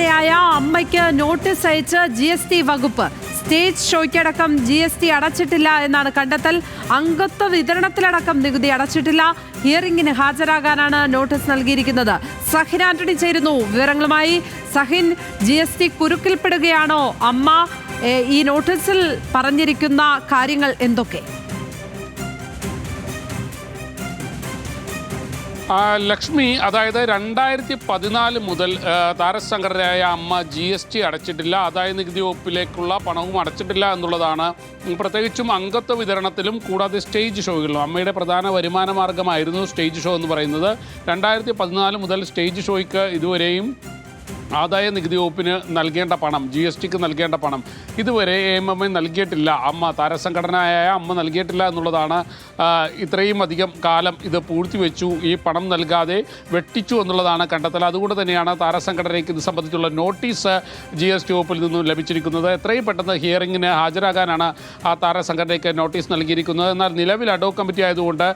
സംഘടനയായ അമ്മയ്ക്ക് നോട്ടീസ് അയച്ച് GST വകുപ്പ്. സ്റ്റേജ് ഷോയ്ക്കടക്കം GST അടച്ചിട്ടില്ല എന്നാണ് കണ്ടെത്തൽ. അംഗത്വ വിതരണത്തിലടക്കം നികുതി അടച്ചിട്ടില്ല. ഹിയറിംഗിന് ഹാജരാകാനാണ് നോട്ടീസ് നൽകിയിരിക്കുന്നത്. സഹിൻ ആന്റണി ചേരുന്നു വിവരങ്ങളുമായി. സഹിൻ, GST കുരുക്കിൽപ്പെടുകയാണോ അമ്മ? ഈ നോട്ടീസിൽ പറഞ്ഞിരിക്കുന്ന കാര്യങ്ങൾ എന്തൊക്കെ? ലക്ഷ്മി, അതായത് 2014 മുതൽ താരസംഘടനയായ അമ്മ GST അടച്ചിട്ടില്ല, ആദായ നികുതി വകുപ്പിലേക്കുള്ള പണവും അടച്ചിട്ടില്ല എന്നുള്ളതാണ്. പ്രത്യേകിച്ചും അംഗത്വ വിതരണത്തിലും കൂടാതെ സ്റ്റേജ് ഷോകളിലും അമ്മയുടെ പ്രധാന വരുമാന മാർഗമായിരുന്നു സ്റ്റേജ് ഷോ എന്ന് പറയുന്നത്. 2014 മുതൽ സ്റ്റേജ് ഷോയ്ക്ക് ഇതുവരെയും ആദായ നികുതി വകുപ്പിന് നൽകേണ്ട പണം, GSTക്ക് നൽകേണ്ട പണം ഇതുവരെ AMM നൽകിയിട്ടില്ല. താരസംഘടനയായ അമ്മ നൽകിയിട്ടില്ല എന്നുള്ളതാണ്. ഇത്രയും അധികം കാലം ഇത് പൂഴ്ത്തിവെച്ചു, ഈ പണം നൽകാതെ വെട്ടിച്ചു എന്നുള്ളതാണ് കണ്ടെത്തൽ. അതുകൊണ്ട് തന്നെയാണ് താരസംഘടനയ്ക്ക് ഇത് സംബന്ധിച്ചുള്ള നോട്ടീസ് GST വകുപ്പിൽ നിന്നും ലഭിച്ചിരിക്കുന്നത്. എത്രയും പെട്ടെന്ന് ഹിയറിംഗിന് ഹാജരാകാനാണ് ആ താരസംഘടനയ്ക്ക് നോട്ടീസ് നൽകിയിരിക്കുന്നത്. എന്നാൽ നിലവിൽ അഡ്ഹോക് കമ്മിറ്റി ആയതുകൊണ്ട്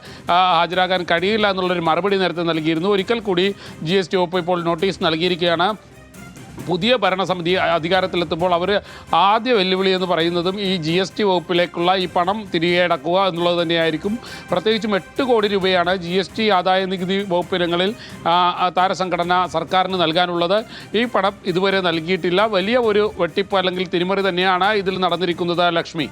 ഹാജരാകാൻ കഴിയില്ല എന്നുള്ളൊരു മറുപടി നേരത്തെ നൽകിയിരുന്നു. ഒരിക്കൽ കൂടി GST വകുപ്പ് ഇപ്പോൾ നോട്ടീസ് നൽകിയിരിക്കുകയാണ്. പുതിയ ഭരണസമിതി അധികാരത്തിലെത്തുമ്പോൾ അവർ ആദ്യ വെല്ലുവിളി എന്ന് പറയുന്നതും ഈ GST വകുപ്പിലേക്കുള്ള ഈ പണം തിരികെ അടക്കുക എന്നുള്ളത് തന്നെയായിരിക്കും. പ്രത്യേകിച്ചും 8 കോടി രൂപയാണ് GST ആദായ നികുതി വകുപ്പ് ഇനങ്ങളിൽ താരസംഘടന സർക്കാരിന് നൽകാനുള്ളത്. ഈ പണം ഇതുവരെ നൽകിയിട്ടില്ല. വലിയ ഒരു വെട്ടിപ്പ് അല്ലെങ്കിൽ തിരിമറി തന്നെയാണ് ഇതിൽ നടന്നിരിക്കുന്നത്. ലക്ഷ്മി.